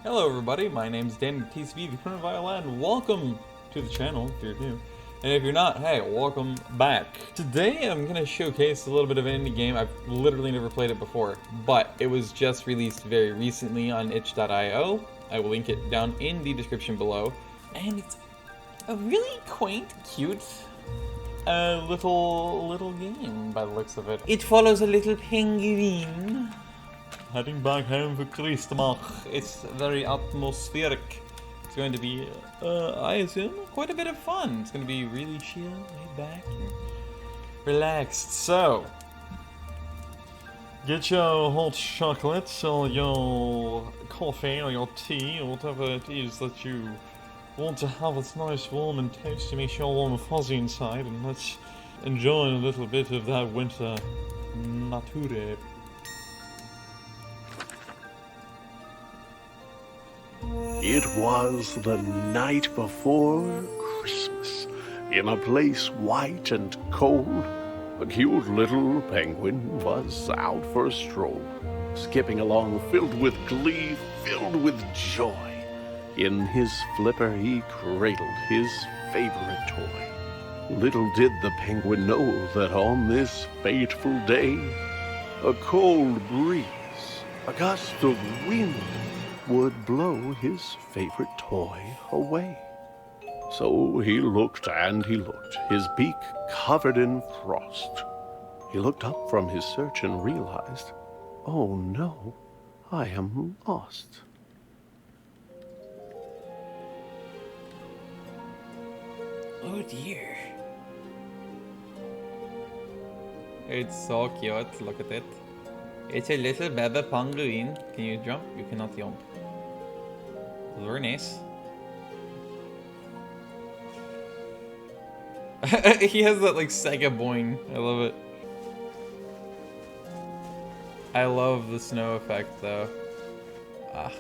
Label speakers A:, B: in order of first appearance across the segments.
A: Hello everybody, my name's Dan TCV, TheCriminalViolin. Welcome to the channel if you're new. And if you're not, hey, welcome back. Today I'm going to showcase a little bit of an indie game. I've literally never played it before, but it was just released very recently on itch.io. I will link it down in the description below. And it's a really quaint, cute little game by the looks of it. It follows a little penguin heading back home for Christmas. It's very atmospheric. It's going to be, I assume, quite a bit of fun. It's going to be really chill, laid back, and relaxed. So, get your hot chocolate, or your coffee, or your tea, or whatever it is that you want to have. It's nice, warm, and toasty. Make sure warm and fuzzy inside, and let's enjoy a little bit of that winter nature.
B: It was the night before Christmas. In a place white and cold, a cute little penguin was out for a stroll, skipping along filled with glee, filled with joy. In his flipper he cradled his favorite toy. Little did the penguin know that on this fateful day, a cold breeze, a gust of wind, would blow his favorite toy away. So he looked and he looked, his beak covered in frost. He looked up from his search and realized, oh no, I am lost.
A: Oh dear. It's so cute, look at it. It's a little baby penguin. Can you jump? You cannot jump. Very nice. He has that like Sega boing. I love it. I love the snow effect though.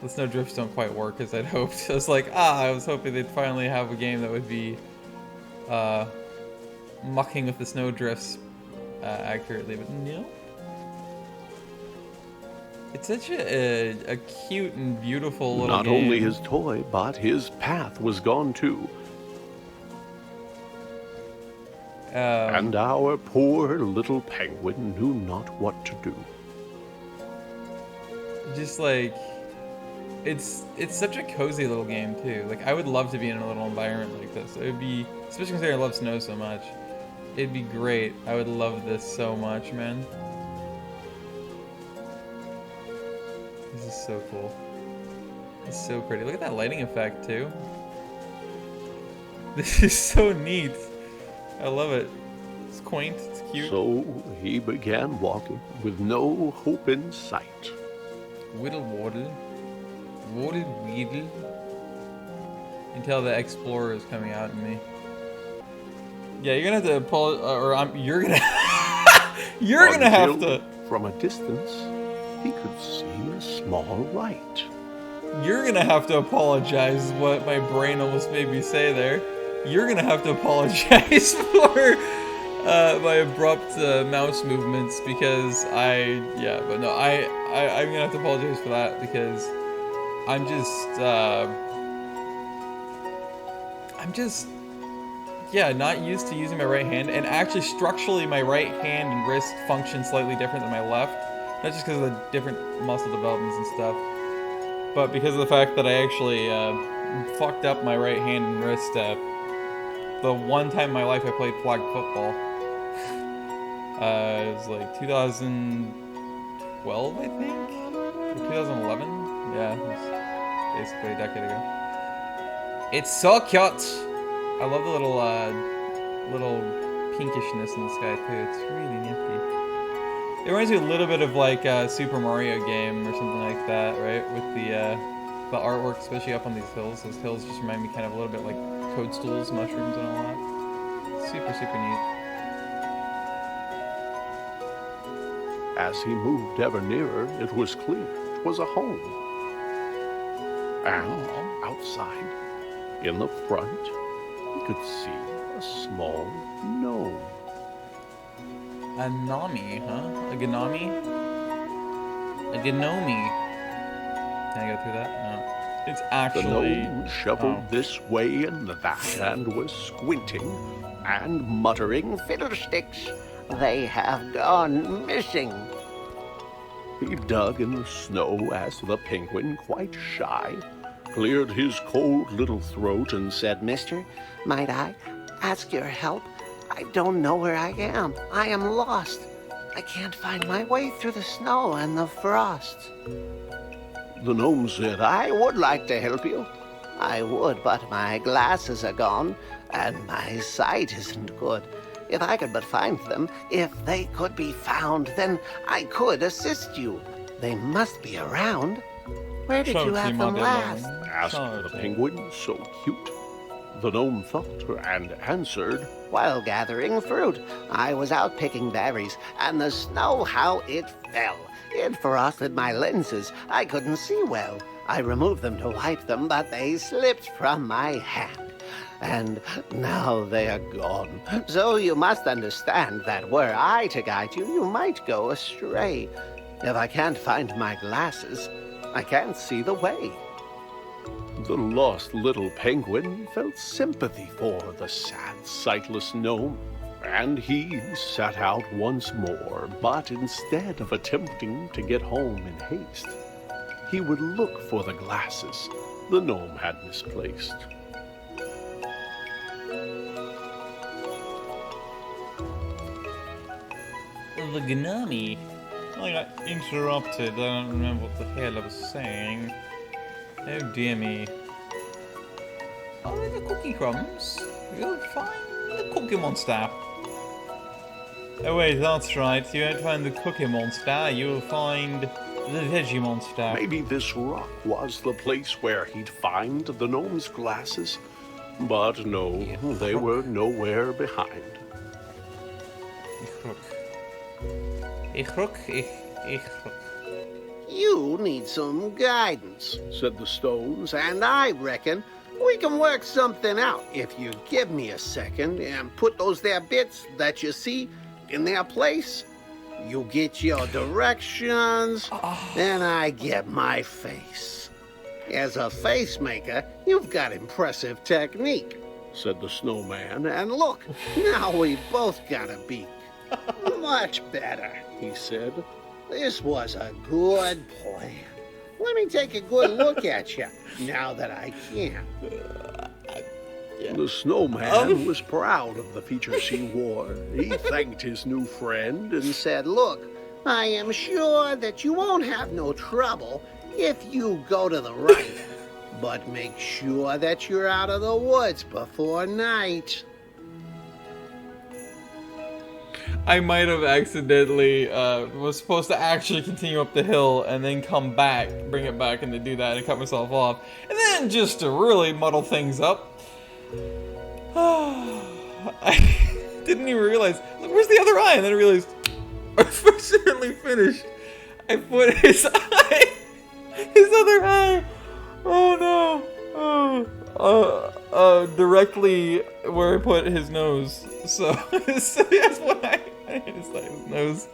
A: The snow drifts don't quite work as I'd hoped. I was like, I was hoping they'd finally have a game that would be mucking with the snow drifts accurately, but no. It's such a cute and beautiful little game.
B: Not only his toy, but his path was gone too. And our poor little penguin knew not what to do.
A: Just like, it's such a cozy little game too. Like, I would love to be in a little environment like this. It would be, especially considering I love snow so much. It'd be great. I would love this so much, man. This is so cool. It's so pretty. Look at that lighting effect too. This is so neat. I love it. It's quaint, it's cute.
B: So he began walking with no hope in sight.
A: Whittle waddle. Waddle weedle. Until the explorer is coming out in me. Yeah, you're gonna have to pull, you're gonna you're gonna have to.
B: From a distance, he could see a small light.
A: You're gonna have to apologize, is what my brain almost made me say there. You're gonna have to apologize for my abrupt mouse movements because I'm gonna have to apologize for that because I'm just not used to using my right hand, and actually structurally my right hand and wrist function slightly different than my left. Not just because of the different muscle developments and stuff, but because of the fact that I actually fucked up my right hand and wrist the one time in my life I played flag football. It was like 2012, I think? Or 2011? Yeah, it was basically a decade ago. It's so cute! I love the little pinkishness in the sky too. It's really nifty. It reminds me a little bit of like a Super Mario game or something like that, right? With the artwork, especially up on these hills. Those hills just remind me kind of a little bit like toadstools, mushrooms, and all that. Super, super neat.
B: As he moved ever nearer, it was clear it was a home. And outside, in the front, he could see a small gnome.
A: A Nami, huh? A Ganami? A Ganomi. Can I go through that? No. It's
B: The
A: actually...
B: gnome shuffled this way and that and was squinting and muttering,
C: Fiddlesticks, they have gone missing.
B: He dug in the snow as the penguin, quite shy, cleared his cold little throat and said,
C: Mister, might I ask your help? I don't know where I am. I am lost. I can't find my way through the snow and the frost.
B: The gnome said,
C: I would like to help you. I would, but my glasses are gone, and my sight isn't good. If I could but find them, if they could be found, then I could assist you. They must be around. Where did you have them last?
B: asked the penguin, so cute. The gnome thought and answered,
C: While gathering fruit, I was out picking berries, and the snow, how it fell. It frosted my lenses. I couldn't see well. I removed them to wipe them, but they slipped from my hand. And now they are gone. So you must understand that were I to guide you, you might go astray. If I can't find my glasses, I can't see the way.
B: The lost little penguin felt sympathy for the sad, sightless gnome, and he set out once more, but instead of attempting to get home in haste, he would look for the glasses the gnome had misplaced.
A: The gnome. I got interrupted. I don't remember what the hell I was saying. Oh dear me. Oh, the cookie crumbs. You'll find the cookie monster. Oh wait, that's right. You won't find the cookie monster. You'll find the veggie monster.
B: Maybe this rock was the place where he'd find the gnome's glasses, but no, they were nowhere behind.
A: Ich rook.
C: You need some guidance, said the stones, and I reckon we can work something out if you give me a second and put those there bits that you see in their place. You get your directions, and I get my face. As a face maker, you've got impressive technique, said the snowman, and look, now we've both got a beak. Much better, he said. This was a good plan. Let me take a good look at you, now that I can.
B: The snowman was proud of the features he wore. He thanked his new friend and said,
C: Look, I am sure that you won't have no trouble if you go to the right. But make sure that you're out of the woods before night.
A: I might have accidentally was supposed to actually continue up the hill and then come back, bring it back, and to do that and cut myself off. And then just to really muddle things up, I didn't even realize, where's the other eye? And then I realized, I'm certainly finished. I put his eye, his other eye, oh no, directly where I put his nose. So he has one eye. His nose.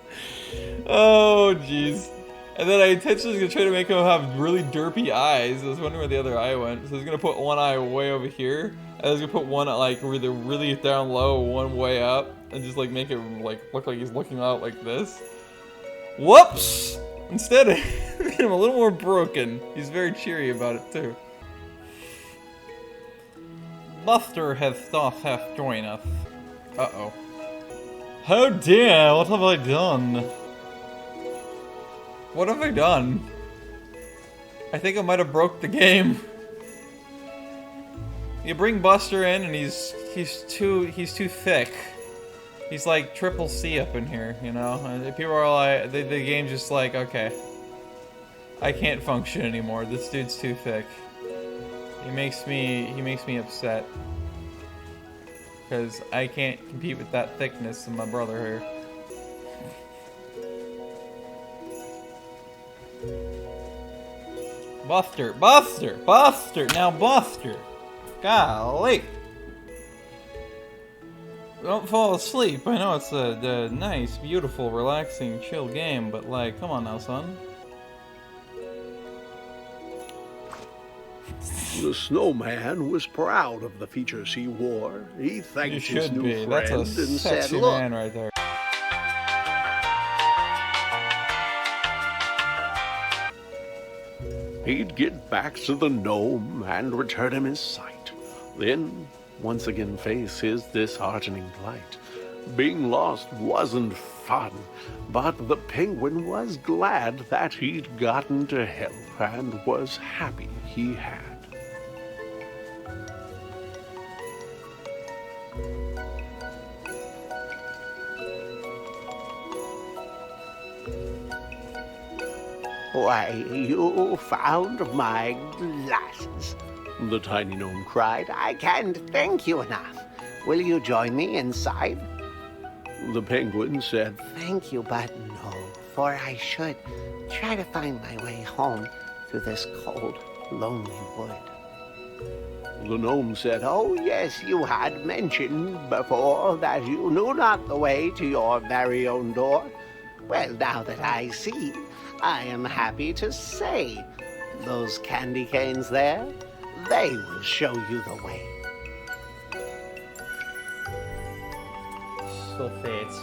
A: Oh, jeez. And then I intentionally was going to try to make him have really derpy eyes. I was wondering where the other eye went. So I was going to put one eye way over here. I was going to put one like really down low, one way up. And just like make it like look like he's looking out like this. Whoops! Instead, I made him a little more broken. He's very cheery about it too. Buster hath joined us. Uh-oh. Oh dear, what have I done? What have I done? I think I might have broke the game. You bring Buster in and he's too thick. He's like triple C up in here, you know? And people are like, the game's just like, okay. I can't function anymore. This dude's too thick. He makes me upset. Because I can't compete with that thickness in my brother here. Buster! Now Buster! Golly! Don't fall asleep. I know it's a nice, beautiful, relaxing, chill game, but like, come on now, son.
B: The snowman was proud of the features he wore. He
A: You
B: thanked his
A: should
B: new
A: be.
B: friend
A: That's a
B: and said,
A: sexy
B: "Look,
A: man right there.
B: he'd get back to the gnome and return him his sight. Then, once again face his disheartening plight. Being lost wasn't fun, but the penguin was glad that he'd gotten to help and was happy he had.
C: Why, you found my glasses,
B: The tiny gnome
C: cried. I can't thank you enough. Will you join me inside?
B: The penguin said,
C: Thank you, but no, for I should try to find my way home through this cold, lonely wood.
B: The gnome said,
C: Oh, yes, you had mentioned before that you knew not the way to your very own door. Well, now that I see, I am happy to say those candy canes there, they will show you the way.
A: Sulfates.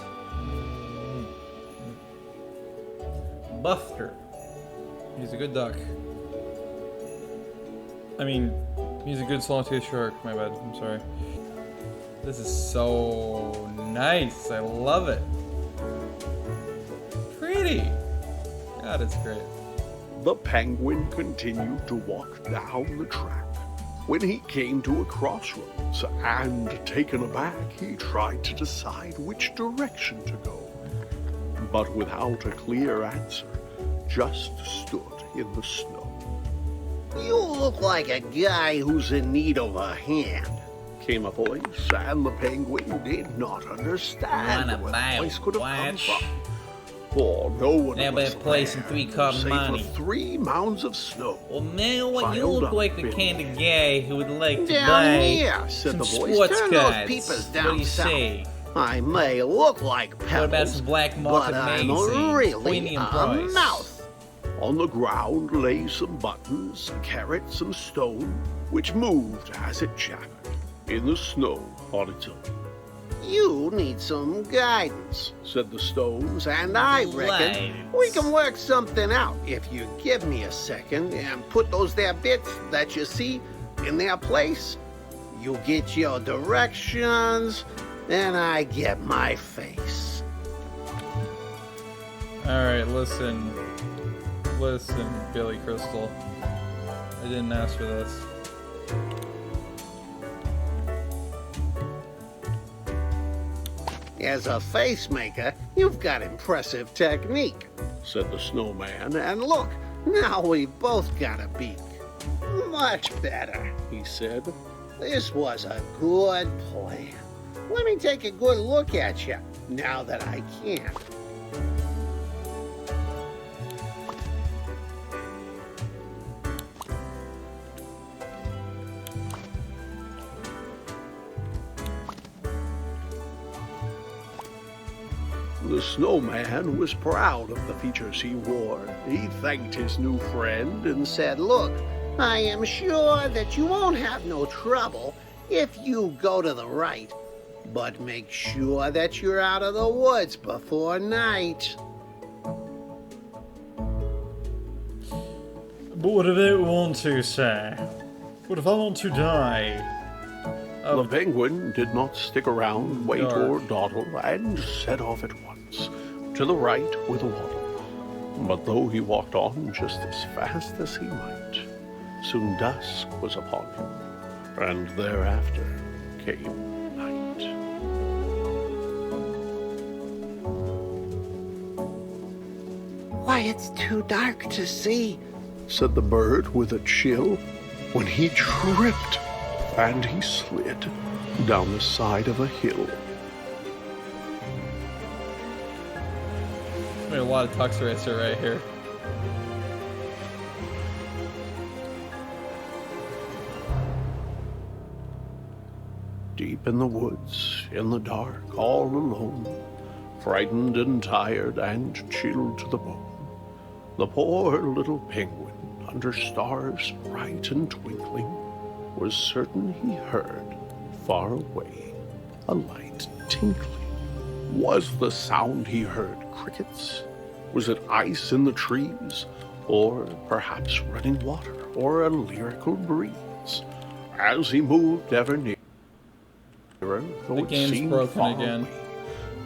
A: Buster. He's a good duck. I mean, he's a good long-toothed shark. My bad. I'm sorry. This is so nice. I love it. Pretty. God, it's great.
B: The penguin continued to walk down the track. When he came to a crossroads, and taken aback, he tried to decide which direction to go. But without a clear answer, just stood in the snow.
C: You look like a guy who's in need of a hand.
B: Came a voice, and the penguin did not understand
D: Wanna
B: where
D: buy
B: the voice could have come
D: watch?
B: from. For no one
D: Now
B: was
D: by placing
B: there,
D: 3 cup
B: save
D: money.
B: for 3 mounds of snow.
D: Well, man, what you
B: Piled
D: look
B: up
D: like the
B: in
D: kind of guy who would like to
C: Down
D: buy
C: here, said
D: some
C: the voice.
D: sports
C: Turn those
D: cards.
C: peepers
D: What
C: down
D: do you
C: south.
D: say?
C: I may look like
D: What
C: pebbles,
D: about some black market
C: but I'm
D: magazines?
C: really
D: Premium
C: a
D: price.
C: mouth.
B: On the ground lay some buttons, carrots, some stone, which moved as it jabbered in the snow on its own.
C: You need some guidance, said the stones, and I reckon we can work something out if you give me a second and put those there bits that you see in their place. You get your directions, and I get my face.
A: Alright, listen. Listen, Billy Crystal. I didn't ask for this.
C: As a face maker, you've got impressive technique,
B: Said the snowman,
C: and look, now we've both got a beak. Much better,
B: he said.
C: This was a good plan. Let me take a good look at you, now that I can.
B: The snowman was proud of the features he wore. He thanked his new friend and
C: Said, look, I am sure that you won't have no trouble if you go to the right, but make sure that you're out of the woods before night.
A: But what if I want to, sir? What if I want to die?
B: the penguin did not stick around, wait
A: Dark.
B: or dawdle, and set off at once, to the right with a waddle. But though he walked on just as fast as he might, soon dusk was upon him, and thereafter came night.
C: Why, it's too dark to see.
B: Said the bird with a chill, when he tripped, and he slid down the side of a hill.
A: I mean, a lot of tux racer right here.
B: Deep in the woods, in the dark, all alone, frightened and tired and chilled to the bone, the poor little penguin, under stars bright and twinkling, was certain he heard, far away, a light tinkling. Was the sound he heard crickets? Was it ice in the trees? Or perhaps running water, or a lyrical breeze? As he moved ever nearer, though
A: The
B: it
A: game's
B: seemed
A: broken
B: far
A: again.
B: away,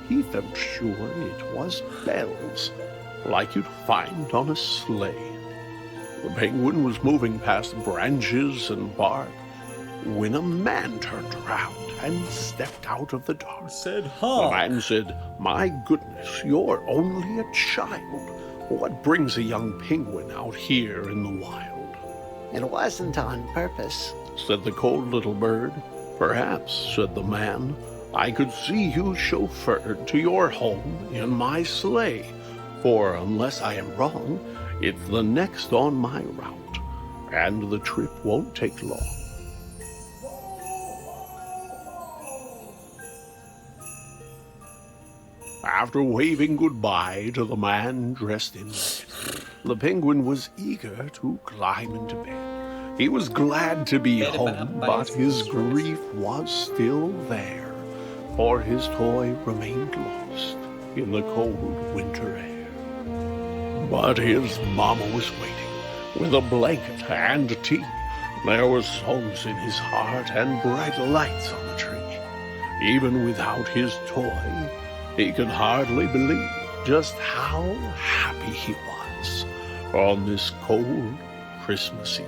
B: he felt sure it was bells, like you'd find on a sleigh. The penguin was moving past branches and bark when a man turned around and stepped out of the dark.
D: Said,
B: The
D: huh?
B: man said, "My goodness, you're only a child. What brings a young penguin out here in the wild?"
C: It wasn't on purpose.
B: Said the cold little bird. "Perhaps," said the man, "I could see you chauffeured to your home in my sleigh. For unless I am wrong, it's the next on my route, and the trip won't take long." After waving goodbye to the man dressed in red, the penguin was eager to climb into bed. He was glad to be home, but his grief was still there, for his toy remained lost in the cold winter air. But his mama was waiting with a blanket and tea. There were songs in his heart and bright lights on the tree. Even without his toy, he could hardly believe just how happy he was on this cold Christmas Eve.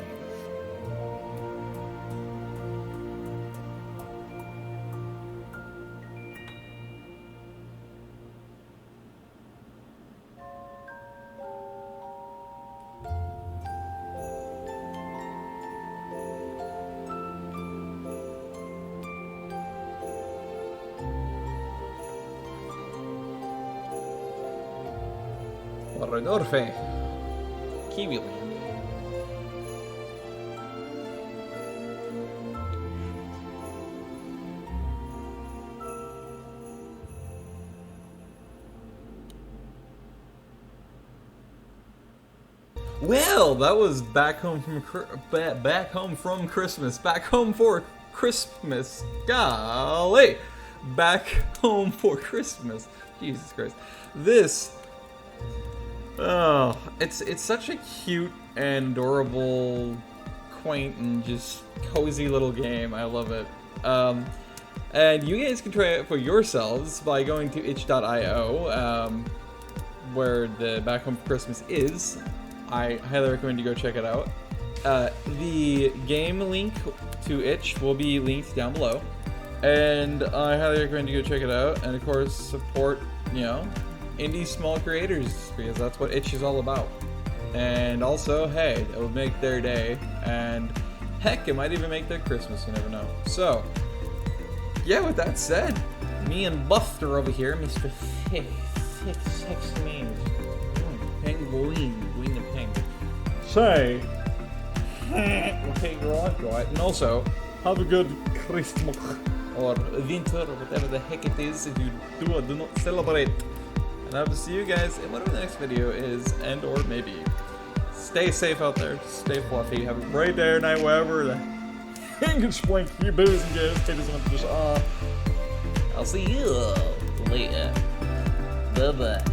A: Rodolfo. Kiwi Land. Well, that was back home from back home from Christmas. Back home for Christmas. Golly, back home for Christmas. Jesus Christ, this. Oh, it's such a cute and adorable, quaint and just cozy little game. I love it. And you guys can try it for yourselves by going to itch.io, where the Back Home for Christmas is. I highly recommend you go check it out. The game link to itch will be linked down below, and I highly recommend you go check it out. And of course, support, indie small creators, because that's what itch is all about. And also, hey, it will make their day, and heck, it might even make their Christmas, you never know. So yeah, with that said, me and Buster over here, Mr. Six Man, Penguin, Queen of Penguin, say, okay, right, and also, have a good Christmas, or winter, or whatever the heck it is, if you do or do not celebrate. And I will see you guys in whatever the next video is, and or maybe. Stay safe out there, stay fluffy, have a great day or night, wherever the English blank you boys and girls, it is just I'll see you later. Bye bye.